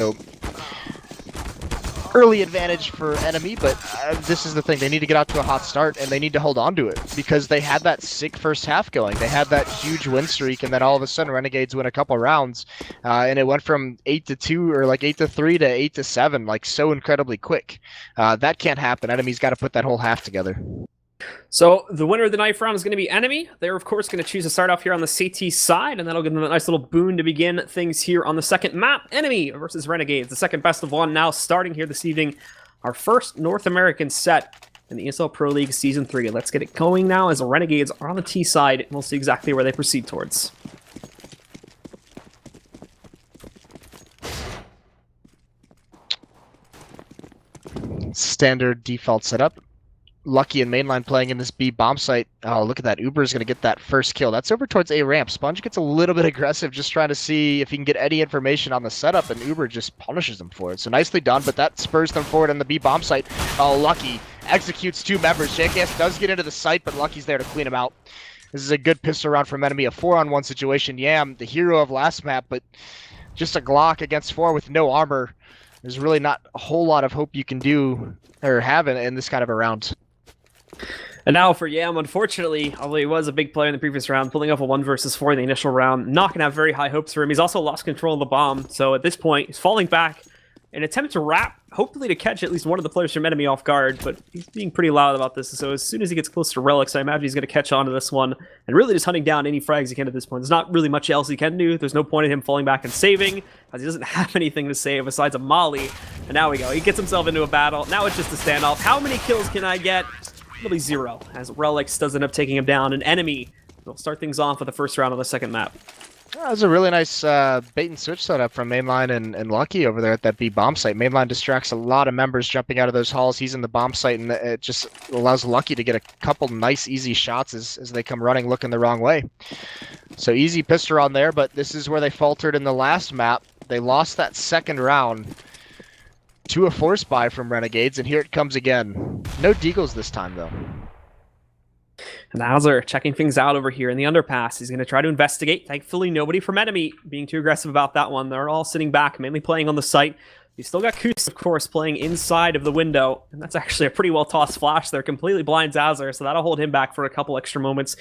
So, early advantage for Enemy, but this is the thing. They need to get out to a hot start, and they need to hold on to it, because they had that sick first half going. They had that huge win streak, and then all of a sudden Renegades win a couple rounds, and it went from 8-2 or like 8-3 to 8-7, like so incredibly quick. That can't happen. Enemy's got to put that whole half together. So the winner of the knife round is going to be Enemy. They're, of course, going to choose to start off here on the CT side, and that'll give them a nice little boon to begin things here on the second map. Enemy versus Renegades, the second best of one now starting here this evening. Our first North American set in the ESL Pro League Season 3. Let's get it going now as the Renegades are on the T side, and we'll see exactly where they proceed towards. Standard default setup. Lucky and Mainline playing in this B bomb site. Oh, look at that. Uber is going to get that first kill. That's over towards A ramp. Sponge gets a little bit aggressive, just trying to see if he can get any information on the setup, and Uber just punishes them for it. So nicely done, but that spurs them forward on the B bomb site. Oh, Lucky executes two members. JKS does get into the site, but Lucky's there to clean him out. This is a good pistol round from Enemy. A 4-on-1 situation. Yam, the hero of last map, but just a Glock against 4 with no armor. There's really not a whole lot of hope you can do or have in this kind of a round. And now for Yam, unfortunately, although he was a big player in the previous round, pulling off a 1 versus 4 in the initial round, not going to have very high hopes for him. He's also lost control of the bomb, so at this point, he's falling back in an attempt to wrap, hopefully to catch at least one of the players from Enemy off guard, but he's being pretty loud about this, so as soon as he gets close to Relics, I imagine he's going to catch on to this one, and really just hunting down any frags he can at this point. There's not really much else he can do. There's no point in him falling back and saving, as he doesn't have anything to save besides a molly. And now we go. He gets himself into a battle. Now it's just a standoff. How many kills can I get? It'll be 0, as Relics does end up taking him down. An Enemy will start things off with the first round on the second map. That was a really nice bait and switch setup from Mainline and Lucky over there at that B bomb site. Mainline distracts a lot of members jumping out of those halls. He's in the bomb site, and it just allows Lucky to get a couple nice, easy shots as they come running looking the wrong way. So easy pistol round there, but this is where they faltered in the last map. They lost that second round to a force buy from Renegades, and here it comes again. No deagles this time, though. And Hauser checking things out over here in the underpass. He's going to try to investigate. Thankfully, nobody from Enemy being too aggressive about that one. They're all sitting back, mainly playing on the site. He's still got Koos, of course, playing inside of the window. And that's actually a pretty well-tossed flash there. Completely blinds Hauser, so that'll hold him back for a couple extra moments.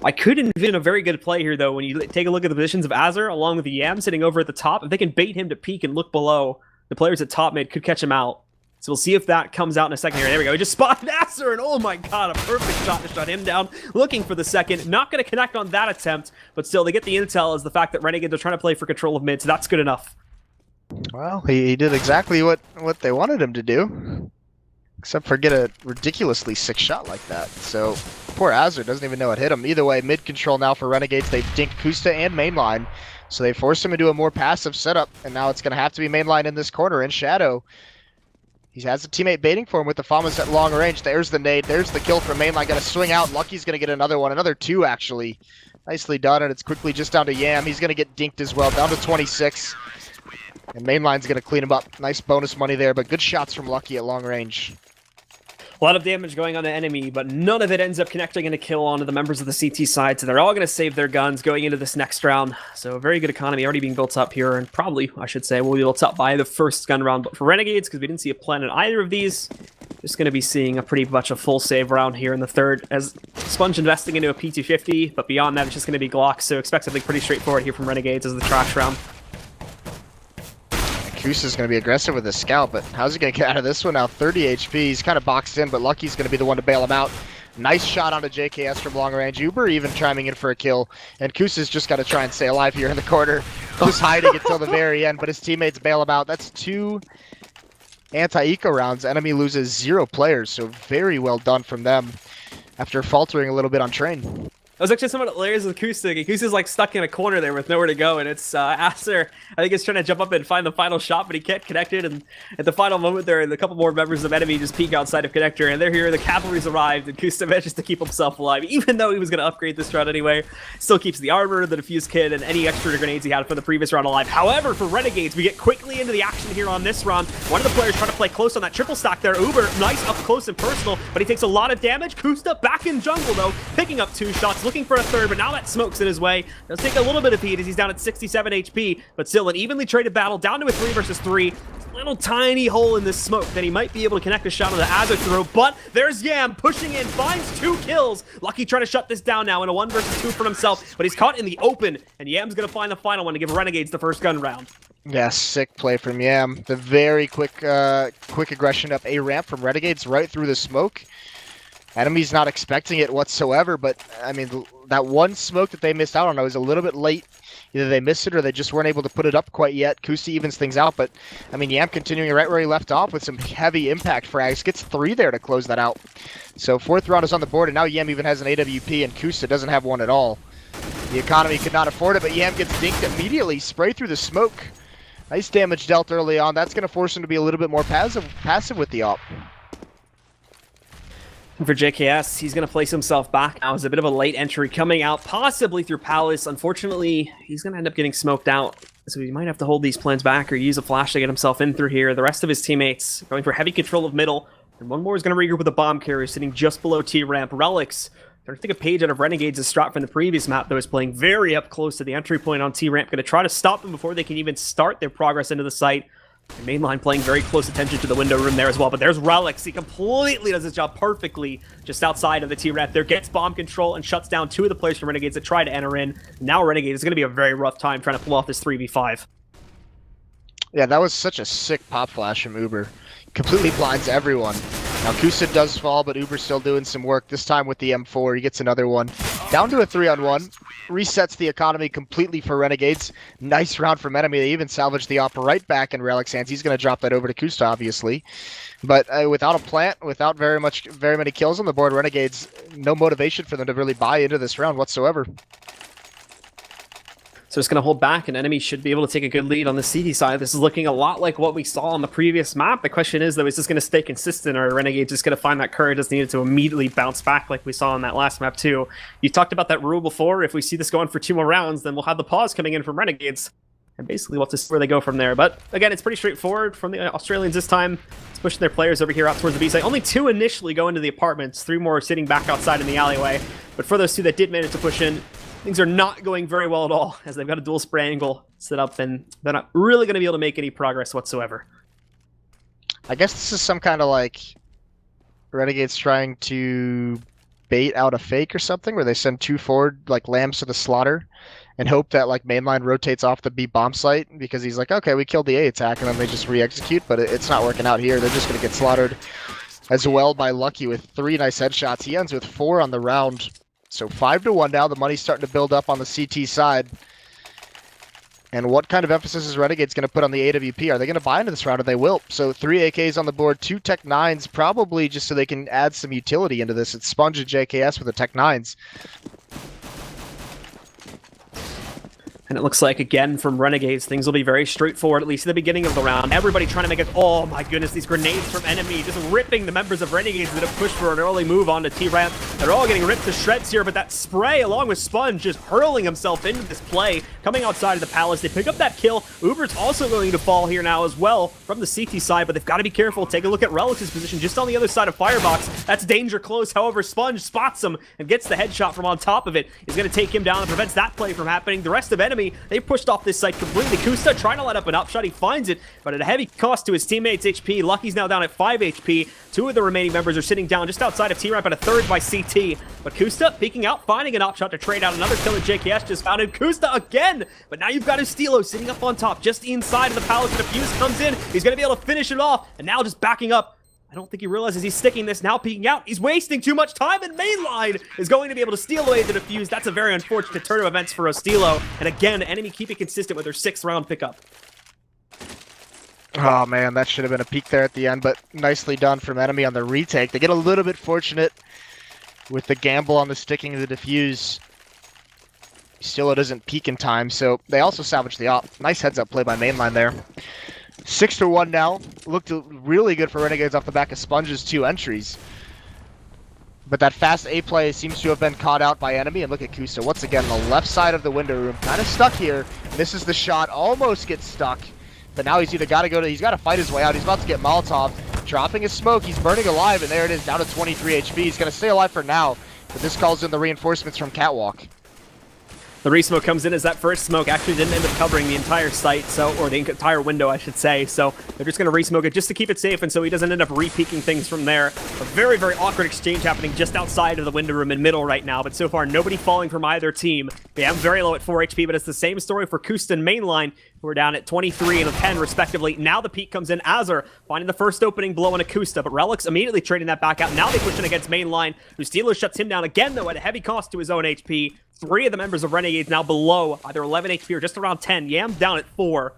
I could envision a very good play here, though, when you take a look at the positions of Hauser, along with the Yam sitting over at the top. If they can bait him to peek and look below, the players at top mid could catch him out. So we'll see if that comes out in a second here. There we go. He just spotted Nasser, and oh my god, a perfect shot to shut him down. Looking for the second. Not going to connect on that attempt, but still, they get the intel as the fact that Renegades are trying to play for control of mid, so that's good enough. Well, he did exactly what they wanted him to do, except for get a ridiculously sick shot like that. So poor Azur doesn't even know it hit him. Either way, mid control now for Renegades. They've dinked Kusta and Mainline, so they forced him into a more passive setup, and now it's going to have to be Mainline in this corner in shadow. He has a teammate baiting for him with the Famas at long range. There's the nade. There's the kill from Mainline. Got to swing out. Lucky's going to get another one. Another 2, actually. Nicely done, and it's quickly just down to Yam. He's going to get dinked as well. Down to 26. And Mainline's going to clean him up. Nice bonus money there, but good shots from Lucky at long range. A lot of damage going on to Enemy, but none of it ends up connecting in a kill onto the members of the CT side, so they're all going to save their guns going into this next round. So a very good economy already being built up here, and probably, I should say, will be built up by the first gun round. But for Renegades, because we didn't see a plan in either of these, just going to be seeing a pretty much a full save round here in the third, as Sponge investing into a P250, but beyond that, it's just going to be Glocks, so expect something pretty straightforward here from Renegades as the trash round. Koos is going to be aggressive with his scout, but how's he going to get out of this one now? 30 HP. He's kind of boxed in, but Lucky's going to be the one to bail him out. Nice shot onto JKS from long range. Uber even chiming in for a kill, and Koos has just got to try and stay alive here in the corner. Just hiding until the very end, but his teammates bail him out. That's 2 anti-eco rounds. Enemy loses 0 players, so very well done from them after faltering a little bit on train. That was actually somewhat hilarious with Acoustic. Acoustic's like stuck in a corner there with nowhere to go, and it's Aster, I think, is trying to jump up and find the final shot, but he can't connect it, and at the final moment there, a couple more members of Enemy just peek outside of Connector, and they're here, the cavalry's arrived, and Acoustic manages to keep himself alive, even though he was going to upgrade this round anyway. Still keeps the armor, the defuse kit, and any extra grenades he had from the previous round alive. However, for Renegades, we get quickly into the action here on this round. One of the players trying to play close on that triple stack there. Uber, nice up close and personal, but he takes a lot of damage. Kusta back in jungle, though, picking up 2 shots. was looking for a third, but now that smoke's in his way. Does take a little bit of heat as he's down at 67 HP, but still an evenly traded battle, down to a 3 versus 3. Little tiny hole in this smoke that he might be able to connect a shot on the Azure throw, but there's Yam pushing in, finds 2 kills. Lucky trying to shut this down now in a 1 versus 2 for himself, but he's caught in the open, and Yam's gonna find the final one to give Renegades the first gun round. Yeah, sick play from Yam. The very quick aggression up A ramp from Renegades right through the smoke. Enemy's not expecting it whatsoever, but I mean, that one smoke that they missed out on, was a little bit late. Either they missed it or they just weren't able to put it up quite yet. Kusta evens things out, but I mean, Yam continuing right where he left off with some heavy impact frags. Gets 3 there to close that out. So 4th round is on the board, and now Yam even has an AWP, and Kusta doesn't have one at all. The economy could not afford it, but Yam gets dinked immediately. Spray through the smoke. Nice damage dealt early on. That's going to force him to be a little bit more passive with the op. And for JKS, he's going to place himself back now as a bit of a late entry coming out, possibly through Palace. Unfortunately, he's going to end up getting smoked out, so he might have to hold these plans back or use a flash to get himself in through here. The rest of his teammates going for heavy control of middle, and one more is going to regroup with a bomb carrier sitting just below T-ramp. Relics, trying to take a page out of Renegades' strat from the previous map that was playing very up close to the entry point on T-ramp. Going to try to stop them before they can even start their progress into the site. And Mainline playing very close attention to the window room there as well, but there's Relics. He completely does his job perfectly just outside of the T-ramp there, gets bomb control and shuts down 2 of the players from Renegades that try to enter in. Now Renegades is going to be a very rough time trying to pull off this 3v5. Yeah, that was such a sick pop flash from Uber. Completely blinds everyone. Now Kusa does fall, but Uber's still doing some work, this time with the M4. He gets another one. Down to a 3-on-1. Resets the economy completely for Renegades. Nice round from Enemy. They even salvaged the op right back in Relic's hands. He's going to drop that over to Kusta, obviously. But without a plant, without very many kills on the board, Renegades, no motivation for them to really buy into this round whatsoever. So it's going to hold back, and Enemy should be able to take a good lead on the CD side. This is looking a lot like what we saw on the previous map. The question is, though, is this going to stay consistent, or are Renegades just going to find that courage that's needed to immediately bounce back like we saw on that last map, too? You talked about that rule before. If we see this going for 2 more rounds, then we'll have the pause coming in from Renegades. And basically, we'll have to see where they go from there. But again, it's pretty straightforward from the Australians this time. It's pushing their players over here out towards the B site. Only 2 initially go into the apartments. 3 more sitting back outside in the alleyway. But for those 2 that did manage to push in, things are not going very well at all, as they've got a dual spray angle set up, and they're not really going to be able to make any progress whatsoever. I guess this is some kind of like Renegades trying to bait out a fake or something, where they send 2 forward like lambs to the slaughter and hope that like Mainline rotates off the B bomb site, because he's like, okay, we killed the A attack, and then they just re-execute, but it's not working out here. They're just going to get slaughtered as well by Lucky with 3 nice headshots. He ends with 4 on the round. So 5-1 now. The money's starting to build up on the CT side. And what kind of emphasis is Renegades going to put on the AWP? Are they going to buy into this round? Or they will. So 3 AKs on the board, 2 Tech 9s, probably just so they can add some utility into this. It's Sponge and JKS with the Tech 9s. And it looks like, again, from Renegades, things will be very straightforward, at least at the beginning of the round. Everybody trying to make it... Oh, my goodness, these grenades from Enemy just ripping the members of Renegades that have pushed for an early move onto T-ramp. They're all getting ripped to shreds here, but that spray, along with Sponge, just hurling himself into this play. Coming outside of the Palace, they pick up that kill. Uber's also going to fall here now as well from the CT side, but they've got to be careful. Take a look at Relic's position just on the other side of Firebox. That's danger close. However, Sponge spots him and gets the headshot from on top of it. He's going to take him down and prevents that play from happening. The rest of Enemy, they pushed off this site completely. Kusta trying to light up an upshot. He finds it, but at a heavy cost to his teammates' HP. Lucky's now down at 5 HP. 2 of the remaining members are sitting down just outside of T-ramp, and a third by CT. But Kusta peeking out, finding an upshot to trade out. Another kill that JKS just found him. Kusta again! But now you've got Ustilo sitting up on top, just inside of the Palace. And a fuse comes in. He's going to be able to finish it off. And now just backing up. I don't think he realizes he's sticking this, now peeking out. He's wasting too much time, and Mainline is going to be able to steal away the defuse. That's a very unfortunate turn of events for Ostilo. And again, Enemy keeping consistent with their 6th round pickup. Oh man, that should have been a peek there at the end, but nicely done from Enemy on the retake. They get a little bit fortunate with the gamble on the sticking of the defuse. Ostilo doesn't peek in time, so they also salvage the op. Nice heads-up play by Mainline there. 6-1 now. Looked really good for Renegades off the back of Sponge's 2 entries. But that fast A play seems to have been caught out by Enemy. And look at Kusa once again on the left side of the window room. Kind of stuck here. Misses the shot. Almost gets stuck. But now he's either got to go to... He's got to fight his way out. He's about to get Molotov. Dropping his smoke. He's burning alive. And there it is. Down to 23 HP. He's going to stay alive for now. but this calls in the reinforcements from Catwalk. The re-smoke comes in as that first smoke actually didn't end up covering the entire site, or the entire window, I should say. So they're just going to re-smoke it just to keep it safe, and so he doesn't end up re-peeking things from there. A very, very awkward exchange happening just outside of the window room in middle right now, but so far nobody falling from either team. I'm very low at 4 HP, but it's the same story for Kusta and Mainline, who are down at 23 and 10 respectively. Now the peek comes in. Azur finding the first opening blow on Akusta, but Relics immediately trading that back out. Now they push in against Mainline, who Steelo shuts him down again, though, at a heavy cost to his own HP. 3 of the members of Renegades now below either 11 HP or just around 10. Yam's down at 4.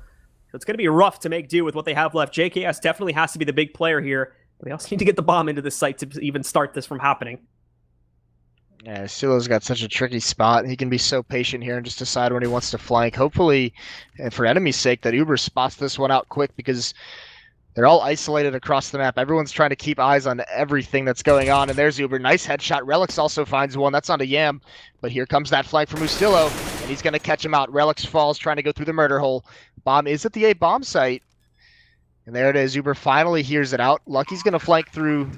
So it's going to be rough to make do with what they have left. JKS definitely has to be the big player here, but they also need to get the bomb into this site to even start this from happening. Yeah, Silo's got such a tricky spot. He can be so patient here and just decide when he wants to flank. Hopefully, and for enemy's sake, that Uber spots this one out quick, because they're all isolated across the map. Everyone's trying to keep eyes on everything that's going on. And there's Uber. Nice headshot. Relics also finds one. That's onto Yam. But here comes that flank from Ustillo, and he's going to catch him out. Relics falls, trying to go through the murder hole. Bomb is at the A bomb site. And there it is. Uber finally hears it out. Lucky's going to flank through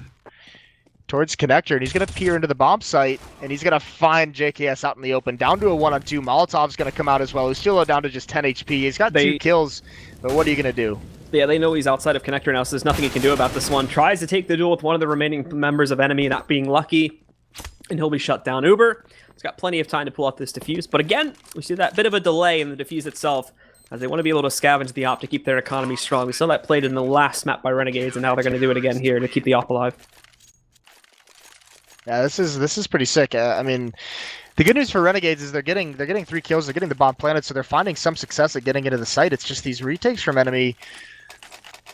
towards Connector, and he's going to peer into the bomb site, and he's going to find JKS out in the open. Down to a 1-on-2. Molotov's going to come out as well. Ustillo down to just 10 HP. He's got 2 kills, but what are you going to do? Yeah, they know he's outside of Connector now, so there's nothing he can do about this one. Tries to take the duel with one of the remaining members of Enemy, that being Lucky, and he'll be shut down. Uber, he's got plenty of time to pull out this defuse, but again, we see that bit of a delay in the defuse itself, as they want to be able to scavenge the op to keep their economy strong. We saw that played in the last map by Renegades, and now they're going to do it again here to keep the op alive. Yeah, this is pretty sick. I mean, the good news for Renegades is they're getting 3 kills, they're getting the bomb planted, so they're finding some success at getting into the site. It's just these retakes from Enemy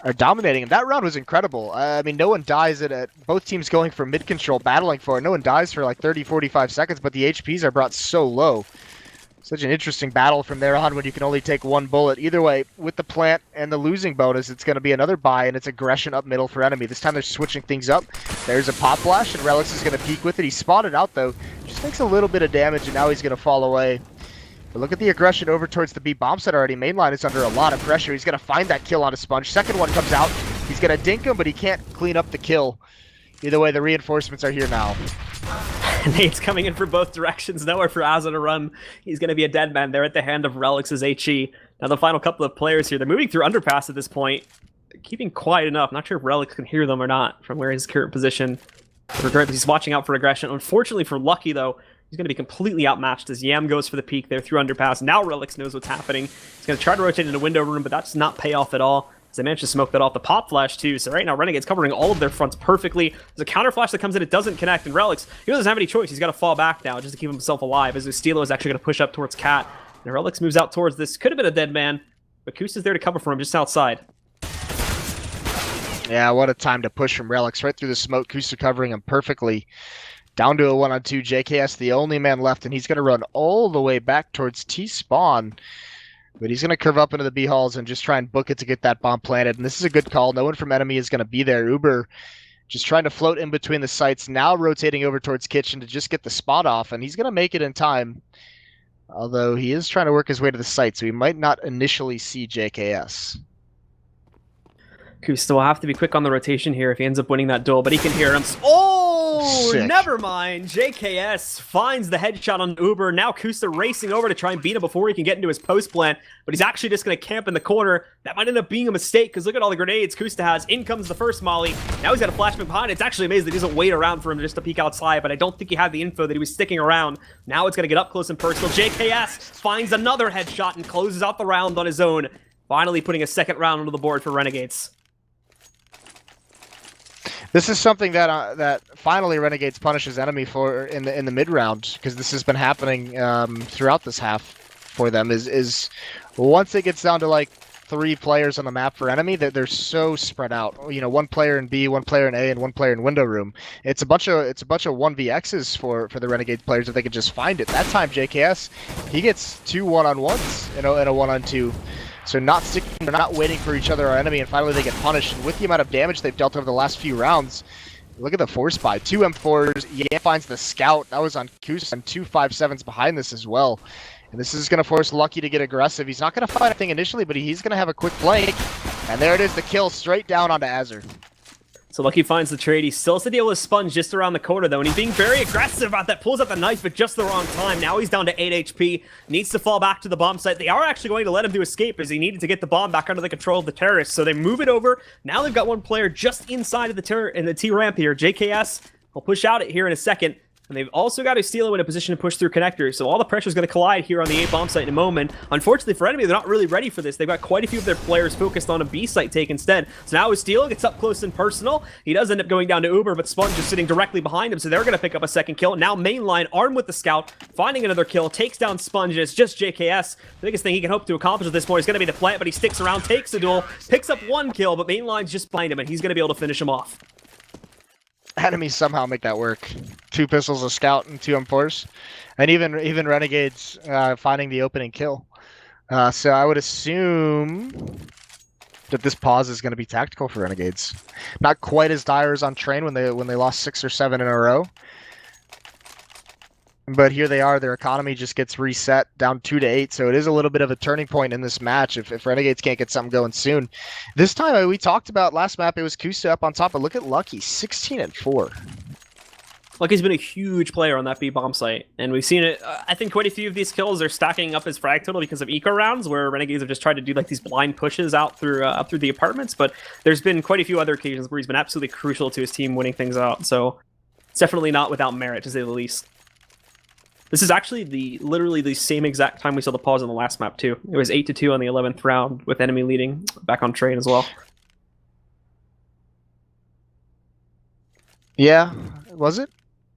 are dominating him. That round was incredible. I mean, no one dies at both teams going for mid control, battling for it. No one dies for like 30, 45 seconds, but the HPs are brought so low. Such an interesting battle from there on when you can only take 1 bullet. Either way, with the plant and the losing bonus, it's going to be another buy, and it's aggression up middle for Enemy. This time they're switching things up. There's a pop flash, and Relics is going to peek with it. He's spotted out, though. Just takes a little bit of damage, and now he's going to fall away. But look at the aggression over towards the B bomb set already. Mainline is under a lot of pressure. He's going to find that kill on a sponge. Second one comes out. He's going to dink him, but he can't clean up the kill. Either way, the reinforcements are here now. Nate's coming in for both directions. Nowhere for Azza to run. He's going to be a dead man there at the hand of Relics' HE. Now the final couple of players here. They're moving through underpass at this point. They're keeping quiet enough. Not sure if Relics can hear them or not from where his current position. Regardless, he's watching out for aggression. Unfortunately for Lucky, though, he's going to be completely outmatched as Yam goes for the peek there through underpass. Now Relics knows what's happening. He's going to try to rotate into window room, but that does not pay off at all. They managed to smoke that off the pop flash too. So right now Renegade's covering all of their fronts perfectly. There's a counter flash that comes in, it doesn't connect, and Relics, he doesn't have any choice. He's got to fall back now just to keep himself alive, as Steelo is actually going to push up towards Cat. And Relics moves out towards this. Could have been a dead man, but Kusta's there to cover for him just outside. Yeah, what a time to push from Relics right through the smoke. Kusta covering him perfectly. Down to a 1-on-2. JKS the only man left, and he's going to run all the way back towards T-spawn. But he's going to curve up into the B halls and just try and book it to get that bomb planted. And this is a good call. No one from Enemy is going to be there. Uber just trying to float in between the sites. Now rotating over towards Kitchen to just get the spot off. And he's going to make it in time. Although he is trying to work his way to the site, so he might not initially see JKS. Kusta will have to be quick on the rotation here if he ends up winning that duel, but he can hear him. Oh, Sick. Never mind. JKS finds the headshot on Uber. Now Kusta racing over to try and beat him before he can get into his post plant, but he's actually just going to camp in the corner. That might end up being a mistake, because look at all the grenades Kusta has. In comes the first molly. Now he's got a flashback behind. It's actually amazing that he doesn't wait around for him just to peek outside, but I don't think he had the info that he was sticking around. Now it's going to get up close and personal. JKS finds another headshot and closes out the round on his own, finally putting a second round onto the board for Renegades. This is something that that finally Renegades punishes Enemy for in the mid round, because this has been happening throughout this half for them. Is once it gets down to like 3 players on the map for Enemy, that they're so spread out. You know, 1 player in B, 1 player in A, and 1 player in window room. It's a bunch of 1vx's for the Renegade players if they could just find it. That time JKS, he gets 2 1-on-1s in a 1-on-2. So not sticking, they're not waiting for each other or Enemy, and finally they get punished. And with the amount of damage they've dealt over the last few rounds, look at the force buy. 2 M4s, Yam finds the scout. That was on Kusa, and 2 5.7s behind this as well. And this is going to force Lucky to get aggressive. He's not going to find anything initially, but he's going to have a quick flank. And there it is, the kill straight down onto Azur. So Lucky finds the trade. He still has to deal with Sponge just around the corner, though, and he's being very aggressive about that. Pulls out the knife at just the wrong time. Now he's down to 8 HP. Needs to fall back to the bomb site. They are actually going to let him do escape as he needed to get the bomb back under the control of the terrorists. So they move it over. Now they've got one player just inside of the T ramp here. JKS will push out it here in a second. And they've also got Estilo in a position to push through connectors, so all the pressure is going to collide here on the A bomb site in a moment. Unfortunately for Enemy, they're not really ready for this. They've got quite a few of their players focused on a B site take instead. So now Estilo gets up close and personal. He does end up going down to Uber, but Sponge is sitting directly behind him, so they're going to pick up a second kill. Now Mainline, armed with the scout, finding another kill, takes down Sponge. It's just JKS. The biggest thing he can hope to accomplish at this point is going to be the plant, but he sticks around, takes the duel, picks up one kill, but Mainline's just behind him, and he's going to be able to finish him off. Enemies somehow make that work. 2 pistols, a scout, and 2 M4s. And even Renegades finding the opening kill. So I would assume that this pause is going to be tactical for Renegades. Not quite as dire as on Train when they lost 6 or 7 in a row. But here they are, their economy just gets reset down 2 to 8, so it is a little bit of a turning point in this match if Renegades can't get something going soon. This time, we talked about last map, it was Kusa up on top, but look at Lucky, 16-4. Lucky's been a huge player on that B bomb site, and we've seen it. I think quite a few of these kills are stacking up as frag total because of eco rounds, where Renegades have just tried to do like these blind pushes out through the apartments. But there's been quite a few other occasions where he's been absolutely crucial to his team winning things out. So it's definitely not without merit, to say the least. This is actually literally the same exact time we saw the pause on the last map too. It was 8-2 on the 11th round with Enemy leading back on Train as well. Yeah, was it?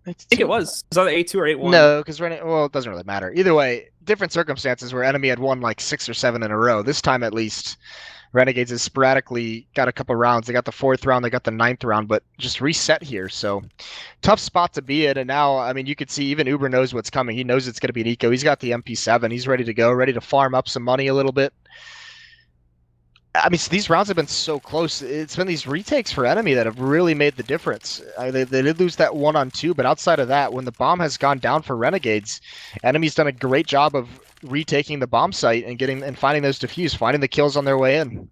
I think it was. It was either 8-2 or 8-1. No, because well, it doesn't really matter. Either way, different circumstances where Enemy had won like 6 or 7 in a row. This time at least, Renegades has sporadically got a couple rounds. They got the 4th round, they got the 9th round, but just reset here. So tough spot to be in. And now, I mean, you could see even Uber knows what's coming. He knows it's going to be an eco. He's got the MP7. He's ready to go, ready to farm up some money a little bit. I mean, these rounds have been so close. It's been these retakes for Enemy that have really made the difference. They did lose that 1-on-2, but outside of that, when the bomb has gone down for Renegades, Enemy's done a great job of retaking the bomb site and finding those defuse, finding the kills on their way in.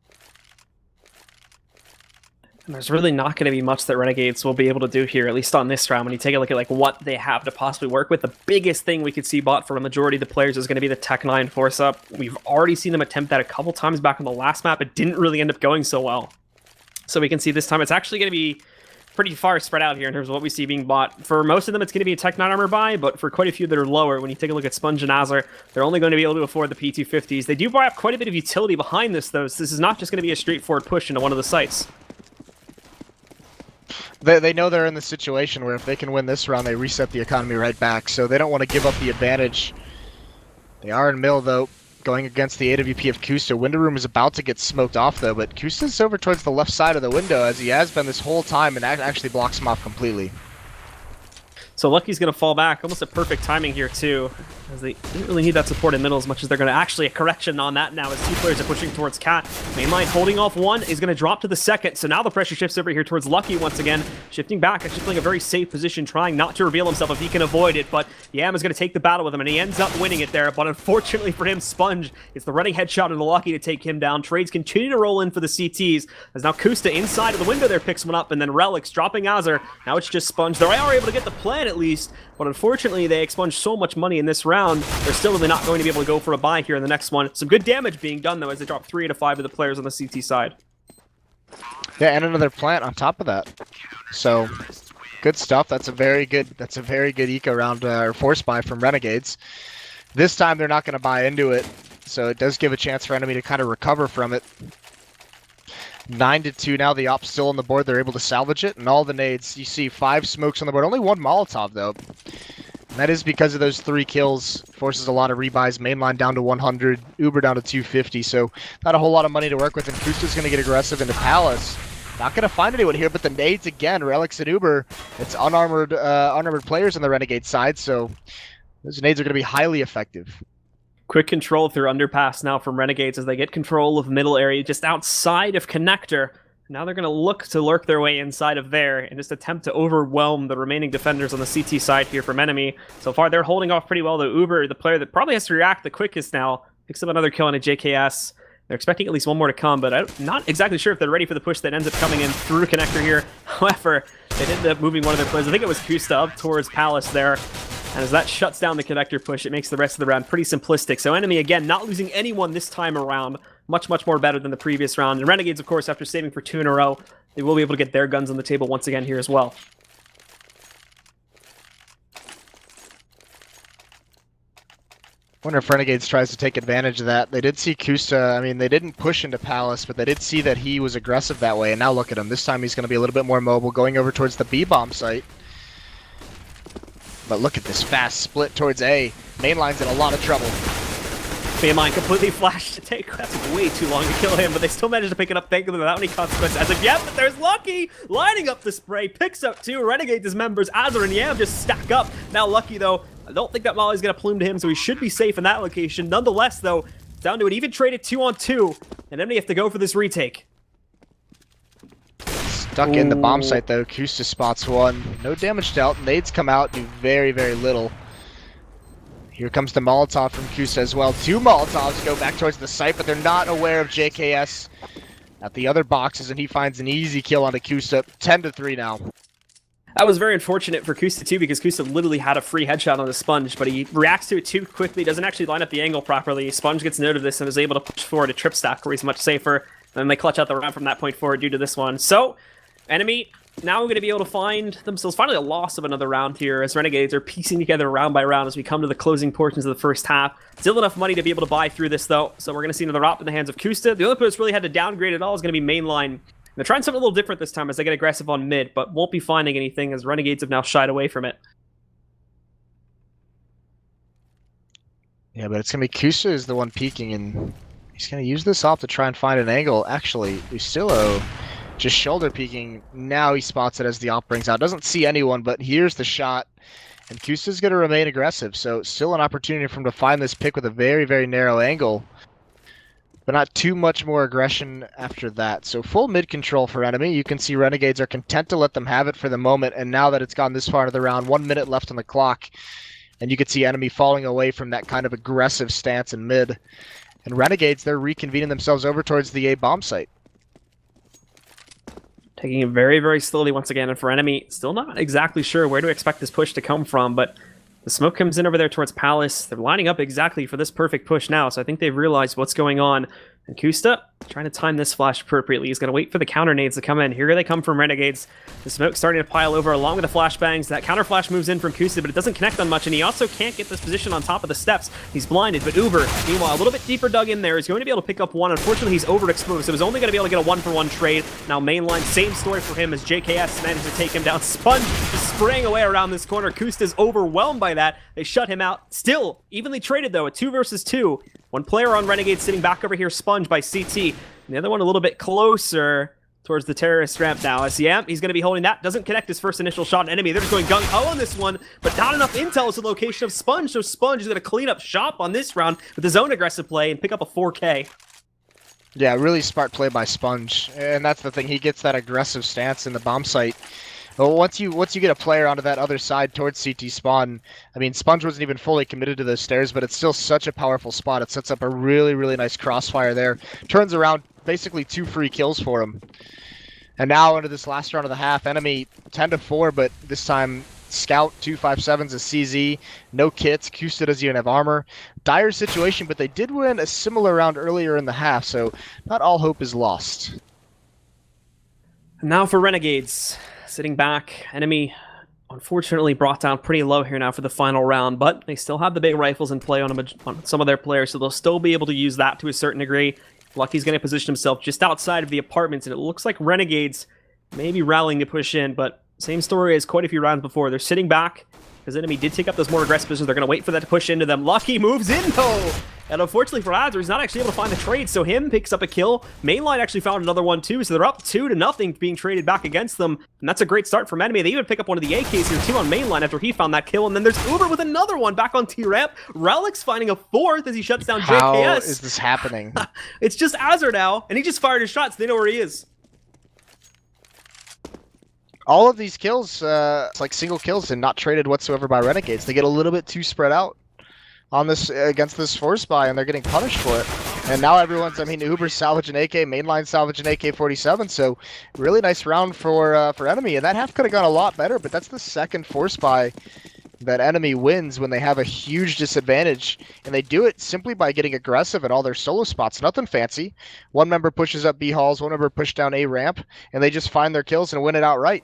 And there's really not going to be much that Renegades will be able to do here, at least on this round. When you take a look at like what they have to possibly work with, the biggest thing we could see bought for a majority of the players is going to be the Tech 9 force up. We've already seen them attempt that a couple times back on the last map. It didn't really end up going so well. So we can see this time it's actually going to be pretty far spread out here in terms of what we see being bought. For most of them, it's going to be a Tech 9 armor buy, but for quite a few that are lower, when you take a look at Sponge and Azure, they're only going to be able to afford the P250s. They do buy up quite a bit of utility behind this, though, so this is not just going to be a straightforward push into one of the sites. They know they're in the situation where if they can win this round, they reset the economy right back, so they don't want to give up the advantage. They are in middle, though, going against the AWP of Kusa. Window room is about to get smoked off, though, but Kusa's over towards the left side of the window, as he has been this whole time, and that actually blocks him off completely. So Lucky's going to fall back, almost at perfect timing here, too, as they didn't really need that support in middle as much as they're going to actually a correction on that now as 2 players are pushing towards Cat. Mainline holding off 1 is going to drop to the 2nd, so now the pressure shifts over here towards Lucky once again, shifting back, actually playing a very safe position, trying not to reveal himself if he can avoid it, but Yam is going to take the battle with him, and he ends up winning it there, but unfortunately for him, Sponge gets the running headshot into Lucky to take him down. Trades continue to roll in for the CTs, as now Kusta inside of the window there picks one up, and then Relics dropping Azure. Now it's just Sponge. They are able to get the plan at least, but unfortunately they expunged so much money in this round, they're still really not going to be able to go for a buy here in the next one. Some good damage being done, though, as they drop 3 out of 5 of the players on the CT side. Yeah, and another plant on top of that. So, good stuff. That's a very good eco round or force buy from Renegades. This time they're not going to buy into it, so it does give a chance for Enemy to kind of recover from it. 9-2 now, the op's still on the board. They're able to salvage it, and all the nades. You see 5 smokes on the board. Only 1 Molotov, though. And that is because of those 3 kills. Forces a lot of rebuys. Mainline down to 100. Uber down to 250. So not a whole lot of money to work with. And Kusta's going to get aggressive into Palace. Not going to find anyone here, but the nades again. Relics and Uber. It's unarmored players on the Renegade side. So those nades are going to be highly effective. Quick control through underpass now from Renegades as they get control of middle area just outside of connector. Now they're going to look to lurk their way inside of there and just attempt to overwhelm the remaining defenders on the CT side here from Enemy. So far, they're holding off pretty well, though. Uber, the player that probably has to react the quickest now, picks up another kill on a JKS. They're expecting at least one more to come, but I'm not exactly sure if they're ready for the push that ends up coming in through connector here. However, they ended up moving one of their players. I think it was Kusta up towards Palace there. And as that shuts down the connector push, it makes the rest of the round pretty simplistic. So Enemy, again, not losing anyone this time around. Much, much more better than the previous round. And Renegades, of course, after saving for 2 in a row, they will be able to get their guns on the table once again here as well. Wonder if Renegades tries to take advantage of that. They did see Kusta. I mean, they didn't push into Palace, but they did see that he was aggressive that way. And now look at him. This time he's going to be a little bit more mobile, going over towards the B-bomb site. But look at this fast split towards A. Mainline's in a lot of trouble. Mainline completely flashed to take. That's way too long to kill him, but they still managed to pick it up, thankfully, without any consequences. As of Yam, but there's Lucky lining up the spray, picks up 2. Renegades' members, Azur and Yam, just stack up. Now Lucky, though, I don't think that Molly's going to plume to him, so he should be safe in that location. Nonetheless, though, down to an even traded 2-on-2, and Enemy have to go for this retake. Stuck in the bomb site, though. Kusta spots 1. No damage dealt. Nades come out, do very, very little. Here comes the Molotov from Kusta as well. 2 Molotovs go back towards the site, but they're not aware of JKS at the other boxes, and he finds an easy kill onto Kusta. 10-3 now. That was very unfortunate for Kusta too, because Kusta literally had a free headshot on the Sponge, but he reacts to it too quickly, doesn't actually line up the angle properly. Sponge gets note of this and is able to push forward a trip stack where he's much safer, and then they clutch out the round from that point forward due to this one. So, Enemy now going to be able to find themselves finally a loss of another round here, as Renegades are piecing together round by round as we come to the closing portions of the first half. Still enough money to be able to buy through this though, so we're going to see another op in the hands of Kusta. The only player that's really had to downgrade at all is going to be Mainline. They're trying something a little different this time as they get aggressive on mid, but won't be finding anything as Renegades have now shied away from it. Yeah, but it's going to be Kusta is the one peeking, and he's going to use this op to try and find an angle. Actually, Ustillo just shoulder peeking. Now he spots it as the op brings out. Doesn't see anyone, but here's the shot. And Kusta's going to remain aggressive, so still an opportunity for him to find this pick with a very, very narrow angle. But not too much more aggression after that. So full mid control for Enemy. You can see Renegades are content to let them have it for the moment, and now that it's gone this far into the round, 1 minute left on the clock, and you can see Enemy falling away from that kind of aggressive stance in mid. And Renegades, they're reconvening themselves over towards the A bomb site. Taking it very, very slowly once again, and for Enemy, still not exactly sure where to expect this push to come from, but the smoke comes in over there towards Palace. They're lining up exactly for this perfect push now, so I think they've realized what's going on. And Kusta, trying to time this flash appropriately. He's going to wait for the counter nades to come in. Here they come from Renegades. The smoke starting to pile over along with the flashbangs. That counter flash moves in from Kusta, but it doesn't connect on much, and he also can't get this position on top of the steps. He's blinded, but Uber, meanwhile, a little bit deeper dug in there, is going to be able to pick up 1. Unfortunately, he's overexposed, so he's only going to be able to get a 1-for-1 trade. Now Mainline, same story for him as JKS managed to take him down. Sponge just spraying away around this corner. Kusta's overwhelmed by that. They shut him out. Still, evenly traded though, a 2 versus 2. One player on Renegade sitting back over here, Sponge by CT. And the other one a little bit closer towards the terrorist ramp now. As yeah, he's going to be holding that. Doesn't connect his first initial shot on Enemy. They're just going gung-ho on this one, but not enough intel as the location of Sponge. So Sponge is going to clean up shop on this round with his own aggressive play and pick up a 4K. Yeah, really smart play by Sponge. And that's the thing. He gets that aggressive stance in the bomb site. But once you get a player onto that other side towards CT spawn, I mean, Sponge wasn't even fully committed to those stairs, but it's still such a powerful spot. It sets up a really, really nice crossfire there. Turns around, basically 2 free kills for him. And now into this last round of the half, Enemy 10-4, but this time Scout 257's a CZ, no kits. Kusta doesn't even have armor. Dire situation, but they did win a similar round earlier in the half, so not all hope is lost. And now for Renegades. Sitting back, Enemy unfortunately brought down pretty low here now for the final round, but they still have the big rifles in play on some of their players, so they'll still be able to use that to a certain degree. Lucky's going to position himself just outside of the apartments, and it looks like Renegades may be rallying to push in, but same story as quite a few rounds before. They're sitting back because Enemy did take up those more aggressive positions. They're going to wait for that to push into them. Lucky moves in, though! And unfortunately for Azur, he's not actually able to find the trade, so him picks up a kill. Mainline actually found another one too, so they're up 2-0 being traded back against them. And that's a great start from Enemy. They even pick up one of the AKs here too on Mainline after he found that kill. And then there's Uber with another one back on T-Ramp. Relic's finding a 4th as he shuts down JKS. How is this happening? It's just Azur now, and he just fired his shots. They know where he is. All of these kills, it's like single kills and not traded whatsoever by Renegades. They get a little bit too spread out on this against this force buy, and they're getting punished for it. And now everyone's, I mean, Uber's salvaging AK, Mainline salvaging AK-47, so really nice round for Enemy. And that half could have gone a lot better, but that's the second force buy that Enemy wins when they have a huge disadvantage. And they do it simply by getting aggressive at all their solo spots. Nothing fancy. One member pushes up B halls, one member pushes down A ramp, and they just find their kills and win it outright.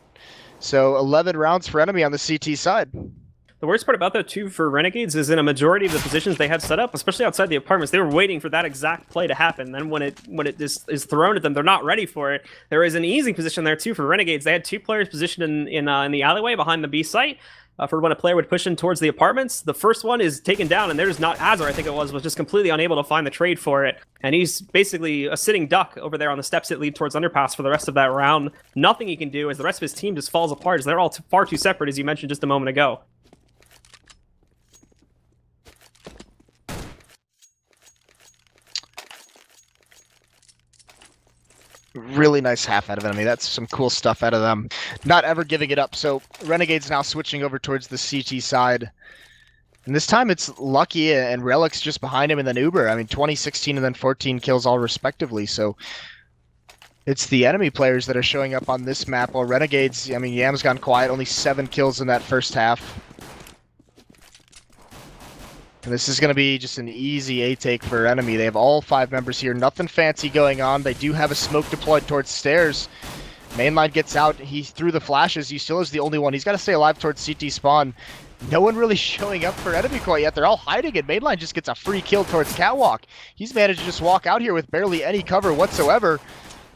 So 11 rounds for Enemy on the CT side. The worst part about that, too, for Renegades is in a majority of the positions they had set up, especially outside the apartments, they were waiting for that exact play to happen. Then when it is thrown at them, they're not ready for it. There is an easy position there, too, for Renegades. They had 2 players positioned in the alleyway behind the B site for when a player would push in towards the apartments. The first one is taken down, and there's not Azar, I think it was just completely unable to find the trade for it. And he's basically a sitting duck over there on the steps that lead towards underpass for the rest of that round. Nothing he can do as the rest of his team just falls apart, as they're all far too separate, as you mentioned just a moment ago. Really nice half out of Enemy. That's some cool stuff out of them. Not ever giving it up. So Renegade's now switching over towards the CT side. And this time it's Lucky and Relic's just behind him, and then Uber. I mean, 20, 16, and then 14 kills all respectively. So it's the Enemy players that are showing up on this map. While Renegades, I mean, Yam's gone quiet. Only 7 kills in that first half. And this is going to be just an easy A-take for Enemy. They have all 5 members here. Nothing fancy going on. They do have a smoke deployed towards stairs. Mainline gets out. He threw the flashes. Yusilo's the only one. He's got to stay alive towards CT spawn. No one really showing up for Enemy quite yet. They're all hiding it. Mainline just gets a free kill towards Catwalk. He's managed to just walk out here with barely any cover whatsoever.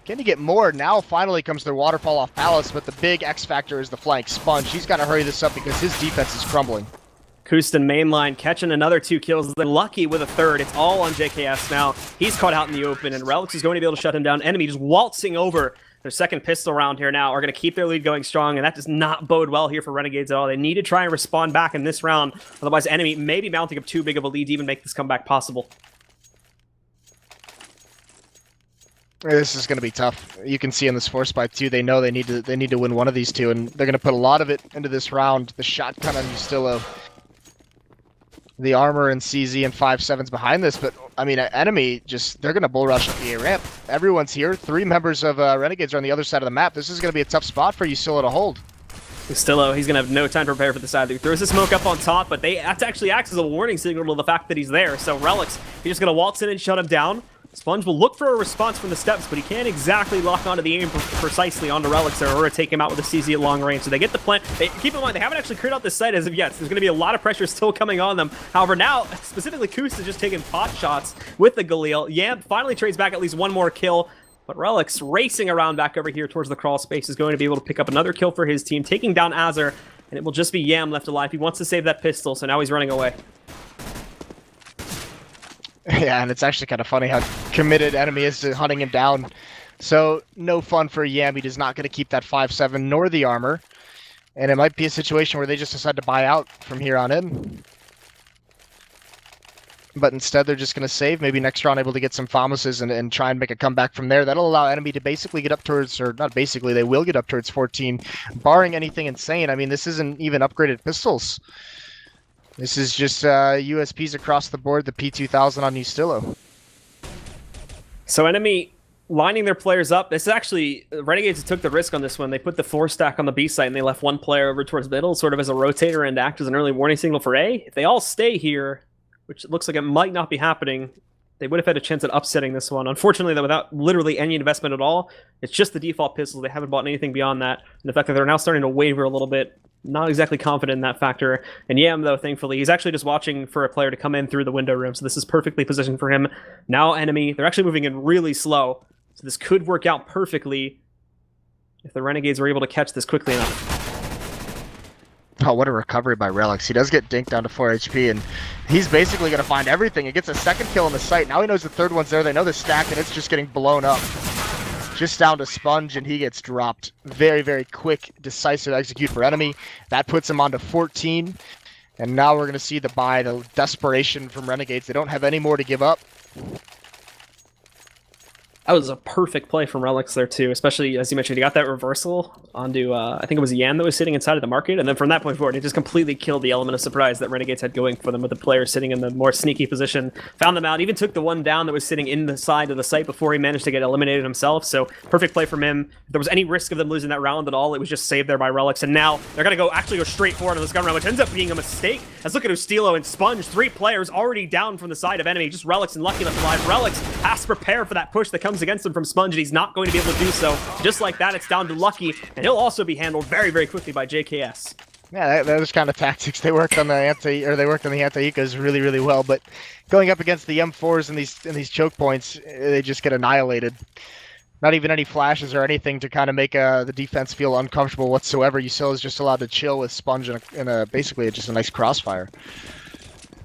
Can he get more? Now finally comes their waterfall off Palace, but the big X factor is the flank Sponge. He's got to hurry this up because his defense is crumbling. Kustin mainline catching another 2 kills. They're Lucky with a third. It's all on JKS now. He's caught out in the open, and Relics is going to be able to shut him down. Enemy just waltzing over their second pistol round here now are going to keep their lead going strong, and that does not bode well here for Renegades at all. They need to try and respond back in this round. Otherwise, Enemy may be mounting up too big of a lead to even make this comeback possible. This is going to be tough. You can see in this force buy too. They know they need to win one of these two, and they're going to put a lot of it into this round. The shotgun on Justillo. The armor and CZ and 5.7s behind this, but I mean, Enemy they're gonna bull rush up the A ramp. Everyone's here. 3 members of Renegades are on the other side of the map. This is gonna be a tough spot for Justillo to hold. Justillo, he's gonna have no time to prepare for this either. He throws the smoke up on top, but that actually acts as a warning signal to the fact that he's there. So Relics, he's just gonna waltz in and shut him down. Sponge will look for a response from the steps, but he can't exactly lock onto the aim precisely onto Relics or take him out with a CZ at long range. So they get the plant. Keep in mind, they haven't actually cleared out this site as of yet. So there's going to be a lot of pressure still coming on them. However, now, specifically, Kus is just taking pot shots with the Galil. Yam finally trades back at least 1 more kill. But Relics racing around back over here towards the crawl space is going to be able to pick up another kill for his team, taking down Azar. And it will just be Yam left alive. He wants to save that pistol, so now he's running away. Yeah, and it's actually kind of funny how committed Enemy is to hunting him down. So, no fun for Yam. He is not going to keep that 5.7 nor the armor. And it might be a situation where they just decide to buy out from here on in. But instead, they're just going to save. Maybe next round able to get some FAMASes and try and make a comeback from there. That'll allow Enemy to basically get up towards, or not basically, they will get up towards 14, barring anything insane. I mean, this isn't even upgraded pistols. This is just USPs across the board, the P2000 on Justillo. So Enemy lining their players up. This is actually, Renegades took the risk on this one. They put the 4 stack on the B site and they left 1 player over towards middle, sort of as a rotator and act as an early warning signal for A. If they all stay here, which it looks like it might not be happening, they would have had a chance at upsetting this one. Unfortunately, though, without literally any investment at all, it's just the default pistols. They haven't bought anything beyond that. And the fact that they're now starting to waver a little bit, not exactly confident in that factor. And Yam, though, thankfully, he's actually just watching for a player to come in through the window room. So this is perfectly positioned for him. Now Enemy, they're actually moving in really slow. So this could work out perfectly if the Renegades were able to catch this quickly enough. Oh, what a recovery by Relics. He does get dinked down to 4 HP, and he's basically going to find everything. He gets a 2nd kill on the site. Now he knows the 3rd one's there. They know the stack, and it's just getting blown up. Just down to Sponge, and he gets dropped. Very, very quick, decisive execute for Enemy. That puts him on to 14. And now we're going to see the buy, the desperation from Renegades. They don't have any more to give up. That was a perfect play from Relics there too, especially as you mentioned, he got that reversal onto I think it was Yan that was sitting inside of the market, and then from that point forward, it just completely killed the element of surprise that Renegades had going for them with the player sitting in the more sneaky position. Found them out, even took the one down that was sitting in the side of the site before he managed to get eliminated himself. So perfect play from him. If there was any risk of them losing that round at all, it was just saved there by Relics, and now they're gonna actually go straight forward on this gun round, which ends up being a mistake. Let's look at Ustilo and Sponge, 3 players already down from the side of enemy. Just Relics and Lucky left alive. Relics has to prepare for that push that comes against him from Sponge. He's not going to be able to do so. Just like that, it's down to Lucky, and he'll also be handled very, very quickly by JKS. Yeah, those kind of tactics, they worked on the anti-ecos really, really well, but going up against the M4s and these choke points, they just get annihilated. Not even any flashes or anything to kind of make the defense feel uncomfortable whatsoever. Usil is just allowed to chill with Sponge in a basically just a nice crossfire.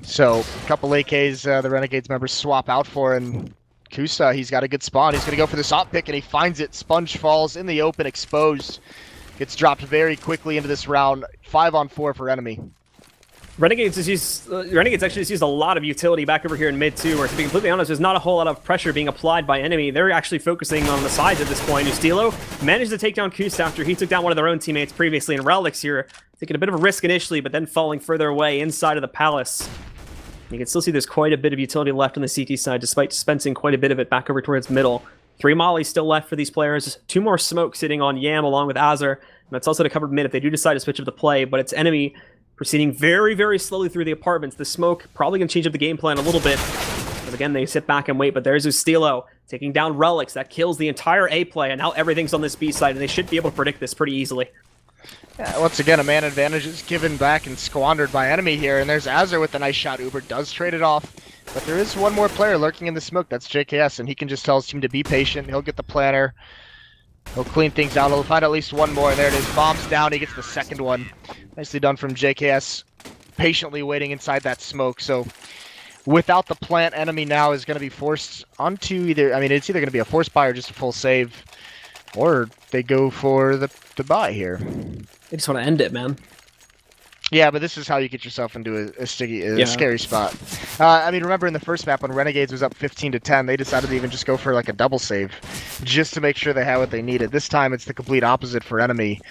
So a couple AKs the Renegades members swap out for, and Kusta, he's got a good spawn. He's going to go for this op pick, and he finds it. Sponge falls in the open, exposed. Gets dropped very quickly into this round. 5-on-4 for enemy. Renegades actually just used a lot of utility back over here in mid too, where to be completely honest, there's not a whole lot of pressure being applied by enemy. They're actually focusing on the sides at this point. Ustilo managed to take down Kusta after he took down one of their own teammates previously, and Relics here taking a bit of a risk initially, but then falling further away inside of the palace. You can still see there's quite a bit of utility left on the CT side, despite dispensing quite a bit of it back over towards middle. 3 mollies still left for these players. 2 more smoke sitting on Yam along with Azur. And that's also to cover mid if they do decide to switch up the play, but it's enemy proceeding very, very slowly through the apartments. The smoke probably going to change up the game plan a little bit. Because again, they sit back and wait, but there's Ustilo taking down Relics. That kills the entire A play, and now everything's on this B side, and they should be able to predict this pretty easily. Yeah, once again, a man advantage is given back and squandered by enemy here, and there's Azur with a nice shot. Uber does trade it off, but there is one more player lurking in the smoke. That's JKS, and he can just tell his team to be patient. He'll get the planner. He'll clean things out. He'll find at least one more. There it is. Bombs down. He gets the second one. Nicely done from JKS. Patiently waiting inside that smoke. So without the plant, enemy now is going to be forced onto either... I mean, it's either going to be a force buy or just a full save. Or they go for the buy here. They just want to end it, man. Yeah, but this is how you get yourself into a scary spot. I mean, remember in the first map when Renegades was up 15-10, they decided to even just go for like a double save, just to make sure they had what they needed. This time it's the complete opposite for enemy.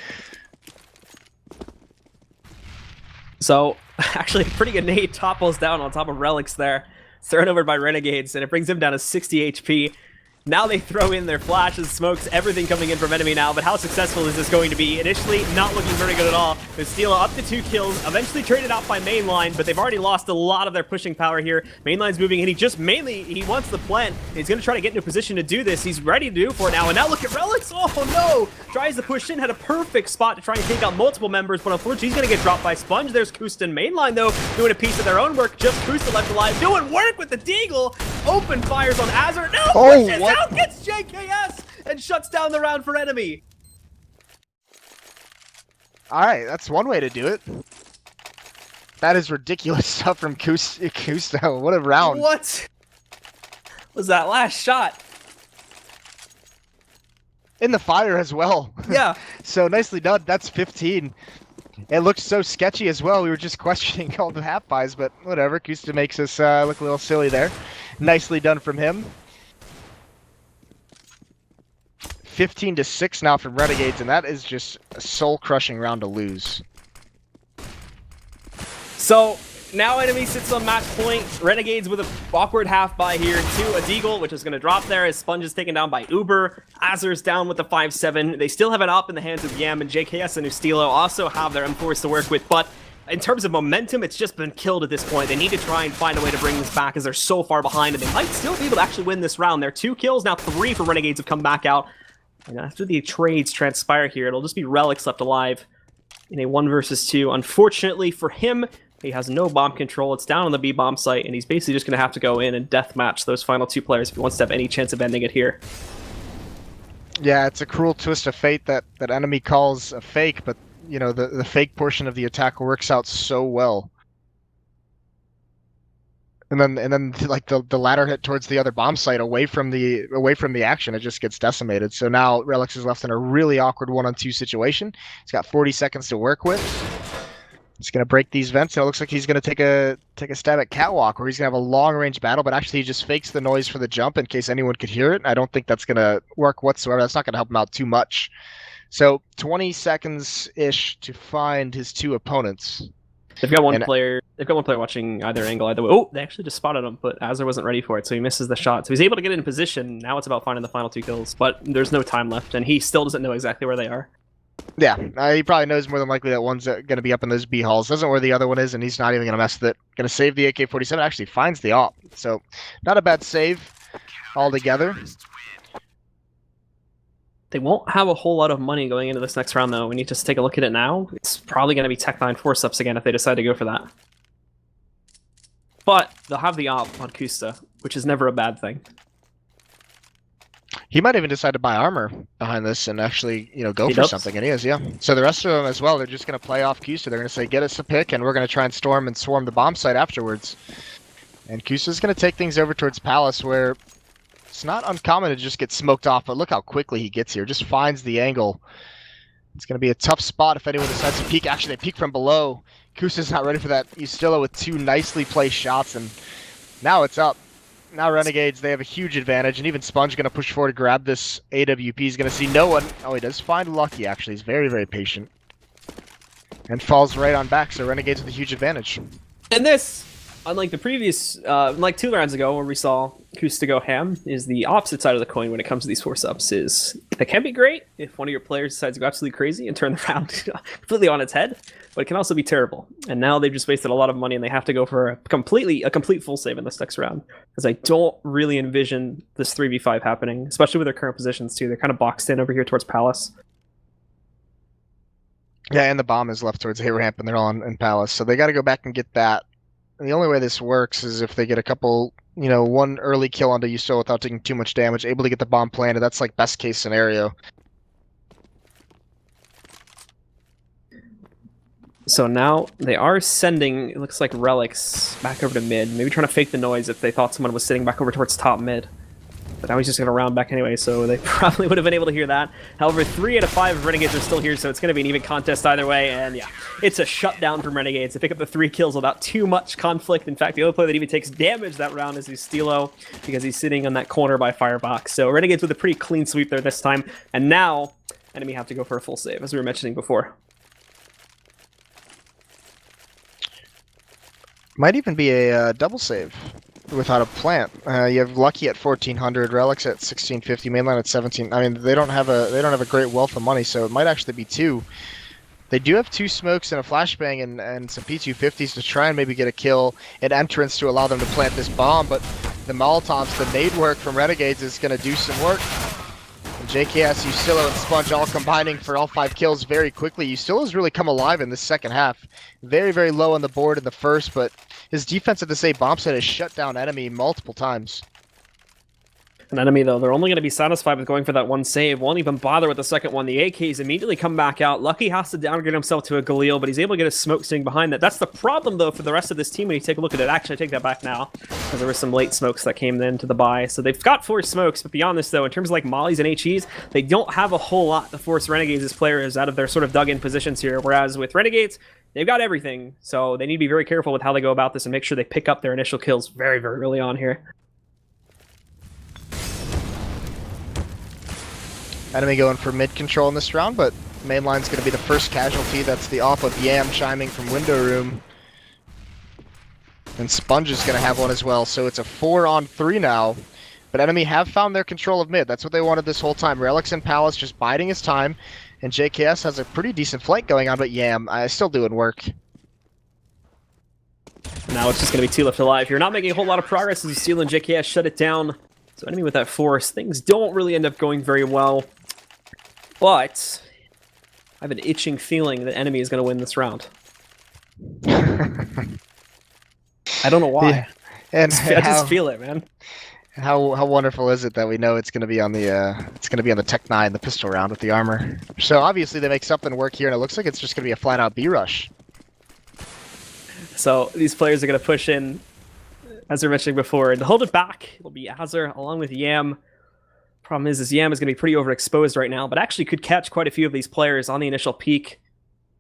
So, actually, a pretty good nade topples down on top of Relics there. Thrown over by Renegades, and it brings him down to 60 HP. Now they throw in their flashes, smokes, everything coming in from enemy now, but how successful is this going to be? Initially, not looking very good at all. Ustilo up to 2 kills, eventually traded out by Mainline, but they've already lost a lot of their pushing power here. Mainline's moving, and he wants the plant. He's going to try to get into a position to do this. He's ready to do for it now, and now look at Relics. Oh no! Tries to push in, had a perfect spot to try and take out multiple members, but unfortunately he's going to get dropped by Sponge. There's Kusta and Mainline, though, doing a piece of their own work. Just Kusta left alive, doing work with the Deagle. Open fires on Azur. No! Pushes out, gets JKS, and shuts down the round for enemy. Alright, that's one way to do it. That is ridiculous stuff from Kusta. What a round. What was that last shot? In the fire as well. Yeah. So nicely done. That's 15. It looks so sketchy as well. We were just questioning all the half buys, but whatever. Kusta makes us look a little silly there. Nicely done from him. 15-6 now from Renegades, and that is just a soul-crushing round to lose. So now enemy sits on match point. Renegades with an awkward half buy here to a Deagle, which is going to drop there as Sponge is taken down by Uber. Azur's down with the 5-7. They still have an op in the hands of Yam, and JKS and Ustilo also have their M4s to work with, but in terms of momentum, it's just been killed at this point. They need to try and find a way to bring this back as they're so far behind, and they might still be able to actually win this round. They're 2 kills, now 3 for Renegades have come back out. And after the trades transpire here, it'll just be Relics left alive in a 1 versus 2. Unfortunately for him, he has no bomb control. It's down on the B bomb site, and he's basically just going to have to go in and deathmatch those final 2 players if he wants to have any chance of ending it here. Yeah, it's a cruel twist of fate that enemy calls a fake, but you know the fake portion of the attack works out so well. And then like the ladder hit towards the other bomb site away from the action, it just gets decimated. So now Relics is left in a really awkward 1-on-2 situation. He's got 40 seconds to work with. He's gonna break these vents, and it looks like he's gonna take a stab at Catwalk, where he's gonna have a long range battle. But actually, he just fakes the noise for the jump in case anyone could hear it. I don't think that's gonna work whatsoever. That's not gonna help him out too much. So 20 seconds ish to find his two opponents. They've got one player. They've got one player watching either angle, either way. Oh, they actually just spotted him, but Azure wasn't ready for it, so he misses the shot. So he's able to get in position. Now it's about finding the final 2 kills, but there's no time left, and he still doesn't know exactly where they are. Yeah, he probably knows more than likely that one's going to be up in those B halls. Doesn't know where the other one is, and he's not even going to mess with it. Going to save the AK-47. Actually finds the op. So not a bad save altogether. They won't have a whole lot of money going into this next round, though. We need to just take a look at it now. It's probably going to be Tech9 force-ups again if they decide to go for that. But they'll have the op on Kusta, which is never a bad thing. He might even decide to buy armor behind this and actually, go for something. And he is, yeah. So the rest of them as well, they're just going to play off Kusta. They're going to say, get us a pick, and we're going to try and storm the bomb site afterwards. And Kusta's going to take things over towards Palace, where it's not uncommon to just get smoked off, but look how quickly he gets here. Just finds the angle. It's going to be a tough spot if anyone decides to peek. Actually, they peek from below. Kusta's not ready for that. Ustilla with 2 nicely placed shots, and now it's up. Now Renegades, they have a huge advantage, and even Sponge going to push forward to grab this AWP. He's going to see no one. Oh, he does find Lucky, actually. He's very, very patient. And falls right on back, so Renegades with a huge advantage. And this, unlike the previous, like 2 rounds ago where we saw Kusta go ham, is the opposite side of the coin when it comes to these force-ups. Is they can be great if one of your players decides to go absolutely crazy and turn the round completely on its head, but it can also be terrible. And now they've just wasted a lot of money, and they have to go for a complete full save in this next round, because I don't really envision this 3v5 happening, especially with their current positions too. They're kind of boxed in over here towards Palace. Yeah, and the bomb is left towards A-ramp, and they're all in Palace, so they got to go back and get that. And the only way this works is if they get a couple, one early kill onto Ustilla without taking too much damage, able to get the bomb planted. That's like best case scenario. So now they are sending, it looks like, relics back over to mid. Maybe trying to fake the noise if they thought someone was sitting back over towards top mid. But now he's just going to round back anyway, so they probably would have been able to hear that. However, 3 out of 5 of Renegades are still here, so it's going to be an even contest either way. And yeah, it's a shutdown from Renegades. They pick up the 3 kills without too much conflict. In fact, the other player that even takes damage that round is Ustilo, because he's sitting on that corner by Firebox. So Renegades with a pretty clean sweep there this time. And now, Enemy have to go for a full save, as we were mentioning before. Might even be a double save without a plant. You have Lucky at 1400, Relics at 1650, Mainline at 17. I mean, they don't have a great wealth of money, so it might actually be 2. They do have 2 smokes and a flashbang and some P250s to try and maybe get a kill, an entrance to allow them to plant this bomb, but the Molotovs, the nade work from Renegades is going to do some work. And JKS, Ustilla, and Sponge all combining for all 5 kills very quickly. Ustilla's really come alive in this second half. Very, very low on the board in the first, but his defense at this A bomb site has shut down Enemy multiple times. An Enemy, though, they're only going to be satisfied with going for that 1 save. Won't even bother with the second one. The AKs immediately come back out. Lucky has to downgrade himself to a Galil, but he's able to get a smoke sitting behind that. That's the problem, though, for the rest of this team when you take a look at it. Actually, I take that back now, because there were some late smokes that came into the buy. So they've got 4 smokes, but beyond this, though, in terms of like mollies and HEs, they don't have a whole lot to force Renegades' players out of their sort of dug-in positions here. Whereas with Renegades, they've got everything, so they need to be very careful with how they go about this and make sure they pick up their initial kills very, very early on here. Enemy going for mid control in this round, but Mainline's going to be the first casualty. That's the off of Yam chiming from window room. And Sponge is going to have one as well, so it's a 4-on-3 now. But Enemy have found their control of mid. That's what they wanted this whole time. Relics and Palace just biding his time, and JKS has a pretty decent flank going on, but Yam still doing work. Now it's just going to be 2 left alive. You're not making a whole lot of progress as Steel and JKS shut it down. So Enemy with that force, things don't really end up going very well. But I have an itching feeling that Enemy is going to win this round. I don't know why. Yeah. And I just feel it, man. How wonderful is it that we know it's going to be on the Tech9, the pistol round with the armor. So obviously they make something work here, and it looks like it's just going to be a flat-out B rush. So these players are going to push in, as we were mentioning before, and to hold it back, it'll be Azure along with Yam. Problem is Yam is going to be pretty overexposed right now, but actually could catch quite a few of these players on the initial peak.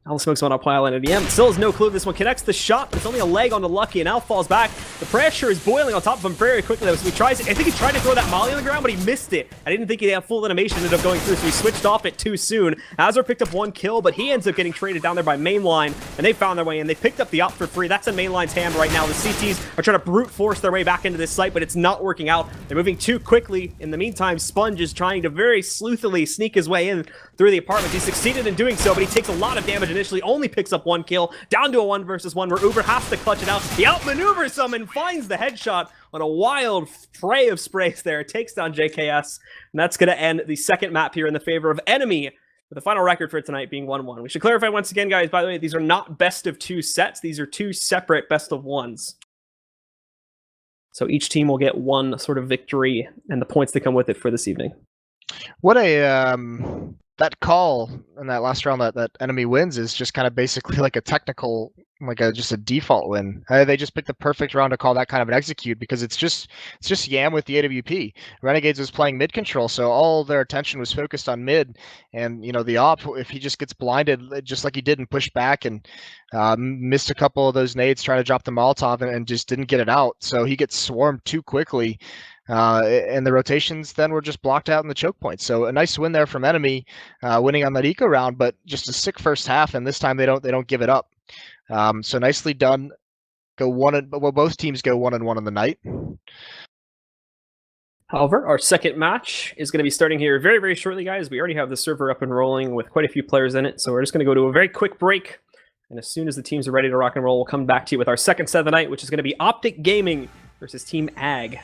All the smokes on our pile and EM still has no clue if this one connects the shot, but it's only a leg onto Lucky and now falls back. The pressure is boiling on top of him very quickly though, so he tries, I think he tried to throw that molly on the ground, but he missed it. I didn't think he'd have full animation, ended up going through, so he switched off it too soon. Azure picked up 1 kill, but he ends up getting traded down there by Mainline, and they found their way in. They picked up the op for free. That's in Mainline's hand right now. The CTs are trying to brute force their way back into this site, but it's not working out. They're moving too quickly. In the meantime, Sponge is trying to very sleuthily sneak his way in through the apartments. He succeeded in doing so, but he takes a lot of damage initially, only picks up 1 kill, down to a 1 versus 1 where Uber has to clutch it out. He outmaneuvers some and finds the headshot on a wild tray of sprays there. Takes down JKS, and that's going to end the second map here in the favor of Enemy, with the final record for tonight being 1-1. We should clarify once again, guys, by the way, these are not best of 2 sets. These are 2 separate best of 1s. So each team will get 1 sort of victory and the points that come with it for this evening. What a that call in that last round that Enemy wins is just kind of basically like a technical, like just a default win. They just picked the perfect round to call that kind of an execute because it's just Yam with the AWP. Renegades was playing mid control, so all their attention was focused on mid, and you know the op, if he just gets blinded just like he did and pushed back and missed a couple of those nades trying to drop the Molotov and just didn't get it out, so he gets swarmed too quickly. And the rotations then were just blocked out in the choke point. So a nice win there from Enemy, winning on that eco round, but just a sick first half, and this time they don't give it up. So nicely done. Both teams go 1-1 on the night. However, our second match is going to be starting here very, very shortly, guys. We already have the server up and rolling with quite a few players in it, so we're just going to go to a very quick break. And as soon as the teams are ready to rock and roll, we'll come back to you with our second set of the night, which is going to be Optic Gaming versus Team Ag.